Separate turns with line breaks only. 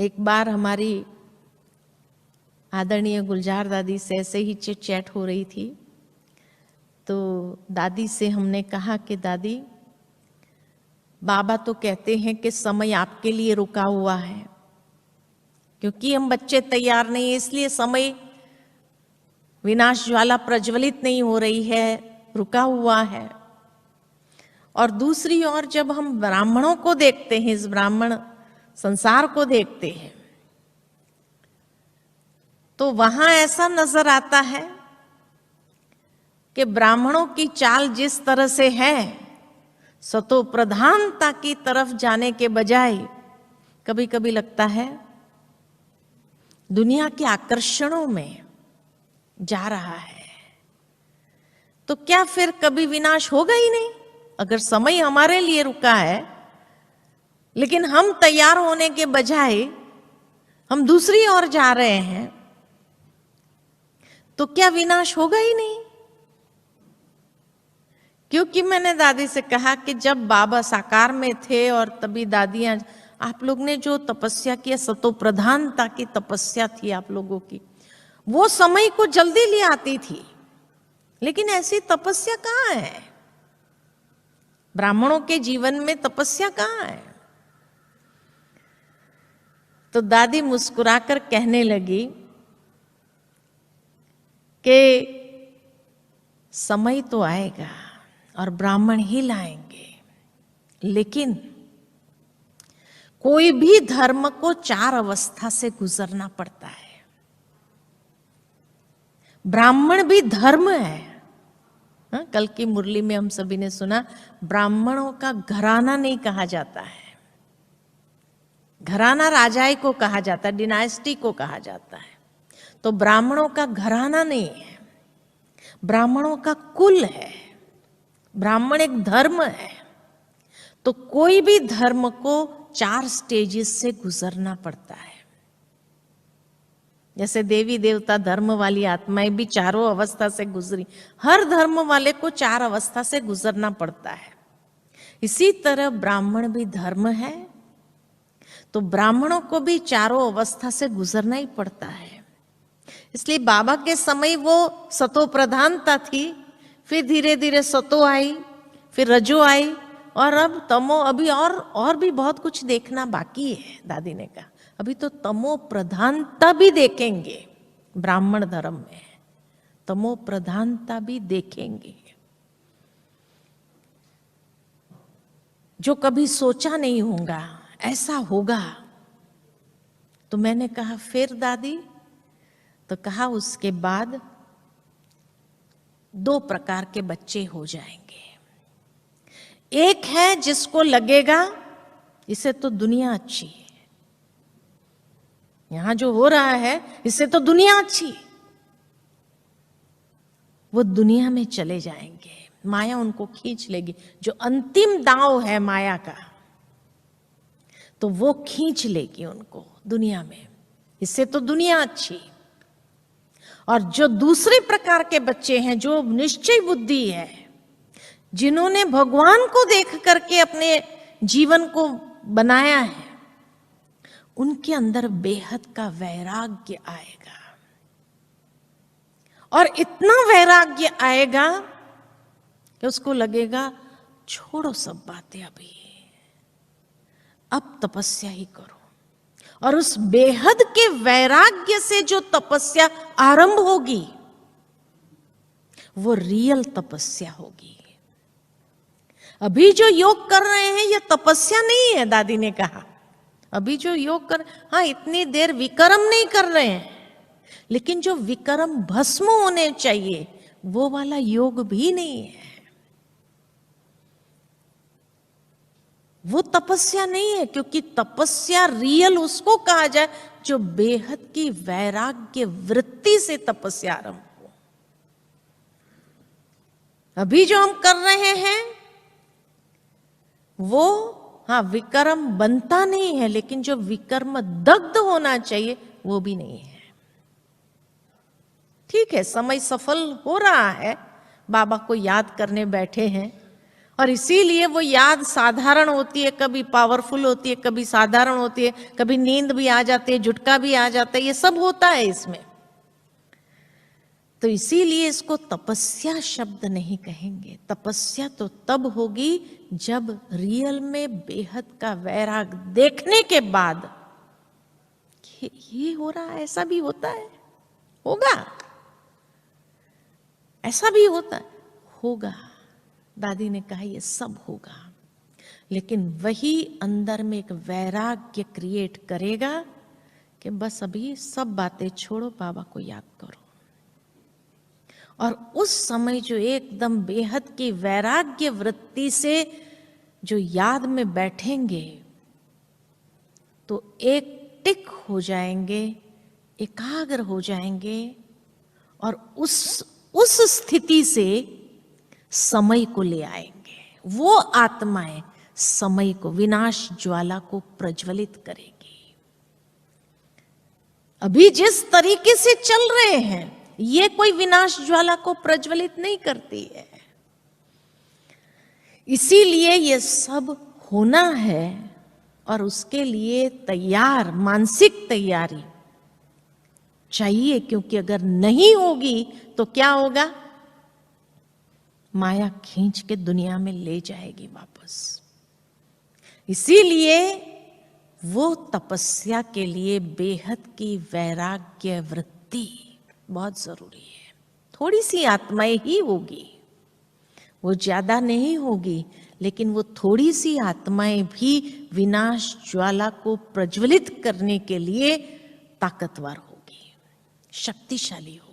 एक बार हमारी आदरणीय गुलजार दादी से ऐसे ही चिट चैट हो रही थी, तो दादी से हमने कहा कि दादी, बाबा तो कहते हैं कि समय आपके लिए रुका हुआ है, क्योंकि हम बच्चे तैयार नहीं है इसलिए समय विनाश ज्वाला प्रज्वलित नहीं हो रही है, रुका हुआ है। और दूसरी ओर जब हम ब्राह्मणों को देखते हैं, इस ब्राह्मण संसार को देखते हैं, तो वहां ऐसा नजर आता है कि ब्राह्मणों की चाल जिस तरह से है, सतो प्रधानता की तरफ जाने के बजाय कभी कभी लगता है दुनिया के आकर्षणों में जा रहा है। तो क्या फिर कभी विनाश होगा ही नहीं? अगर समय हमारे लिए रुका है लेकिन हम तैयार होने के बजाय हम दूसरी ओर जा रहे हैं, तो क्या विनाश होगा ही नहीं? क्योंकि मैंने दादी से कहा कि जब बाबा साकार में थे और तभी दादियां, आप लोग ने जो तपस्या किया, सतो प्रधानता की तपस्या थी आप लोगों की, वो समय को जल्दी ले आती थी। लेकिन ऐसी तपस्या कहाँ है? ब्राह्मणों के जीवन में तपस्या कहाँ है? तो दादी मुस्कुराकर कहने लगी कि समय तो आएगा और ब्राह्मण ही लाएंगे, लेकिन कोई भी धर्म को 4 अवस्था से गुजरना पड़ता है। ब्राह्मण भी धर्म है। हाँ, कल की मुरली में हम सभी ने सुना, ब्राह्मणों का घराना नहीं कहा जाता है। घराना राजाई को कहा जाता है, डिनाइस्टी को कहा जाता है। तो ब्राह्मणों का घराना नहीं है, ब्राह्मणों का कुल है। ब्राह्मण एक धर्म है। तो कोई भी धर्म को 4 स्टेजेस से गुजरना पड़ता है। जैसे देवी देवता धर्म वाली आत्माएं भी 4 अवस्था से गुजरी, हर धर्म वाले को 4 अवस्था से गुजरना पड़ता है। इसी तरह ब्राह्मण भी धर्म है, तो ब्राह्मणों को भी 4 अवस्था से गुजरना ही पड़ता है। इसलिए बाबा के समय वो सतो प्रधानता थी, फिर धीरे धीरे सतो आई, फिर रजो आई, और अब तमो। अभी और भी बहुत कुछ देखना बाकी है। दादी ने कहा अभी तो तमो प्रधानता भी देखेंगे। ब्राह्मण धर्म में तमो प्रधानता भी देखेंगे, जो कभी सोचा नहीं होगा ऐसा होगा। तो मैंने कहा फिर दादी? तो कहा उसके बाद 2 प्रकार के बच्चे हो जाएंगे। एक है जिसको लगेगा इसे तो दुनिया अच्छी है, यहां जो हो रहा है इससे तो दुनिया अच्छी, वो दुनिया में चले जाएंगे, माया उनको खींच लेगी। जो अंतिम दांव है माया का, तो वो खींच लेगी उनको दुनिया में, इससे तो दुनिया अच्छी। और जो दूसरे प्रकार के बच्चे हैं, जो निश्चय बुद्धि है, जिन्होंने भगवान को देख करके अपने जीवन को बनाया है, उनके अंदर बेहद का वैराग्य आएगा। और इतना वैराग्य आएगा कि उसको लगेगा छोड़ो सब बातें, अभी अब तपस्या ही करो। और उस बेहद के वैराग्य से जो तपस्या आरंभ होगी, वो रियल तपस्या होगी। अभी जो योग कर रहे हैं ये तपस्या नहीं है। दादी ने कहा अभी जो योग कर, हाँ इतनी देर विक्रम नहीं कर रहे हैं, लेकिन जो विक्रम भस्म होने चाहिए वो वाला योग भी नहीं है। वो तपस्या नहीं है, क्योंकि तपस्या रियल उसको कहा जाए जो बेहद की वैराग्य वृत्ति से तपस्या आरंभ हो। अभी जो हम कर रहे हैं वो, हाँ विक्रम बनता नहीं है, लेकिन जो विक्रम दग्ध होना चाहिए वो भी नहीं है। ठीक है, समय सफल हो रहा है, बाबा को याद करने बैठे हैं, और इसीलिए वो याद साधारण होती है, कभी पावरफुल होती है, कभी साधारण होती है, कभी नींद भी आ जाती है, झुटका भी आ जाता है, ये सब होता है इसमें। तो इसीलिए इसको तपस्या शब्द नहीं कहेंगे। तपस्या तो तब होगी जब रियल में बेहद का वैराग देखने के बाद ये हो रहा है, ऐसा भी होता है, होगा, ऐसा भी होता है, होगा। दादी ने कहा ये सब होगा, लेकिन वही अंदर में एक वैराग्य क्रिएट करेगा कि बस अभी सब बातें छोड़ो, बाबा को याद करो। और उस समय जो एकदम बेहद की वैराग्य वृत्ति से जो याद में बैठेंगे तो एक टिक हो जाएंगे, एकाग्र हो जाएंगे, और उस स्थिति से समय को ले आएंगे। वो आत्माएं समय को, विनाश ज्वाला को प्रज्वलित करेगी। अभी जिस तरीके से चल रहे हैं ये कोई विनाश ज्वाला को प्रज्वलित नहीं करती है। इसीलिए ये सब होना है और उसके लिए तैयार, मानसिक तैयारी चाहिए, क्योंकि अगर नहीं होगी तो क्या होगा? माया खींच के दुनिया में ले जाएगी वापस। इसीलिए वो तपस्या के लिए बेहद की वैराग्य वृत्ति बहुत जरूरी है। थोड़ी सी आत्माएं ही होगी, वो ज्यादा नहीं होगी, लेकिन वो थोड़ी सी आत्माएं भी विनाश ज्वाला को प्रज्वलित करने के लिए ताकतवर होगी, शक्तिशाली होगी।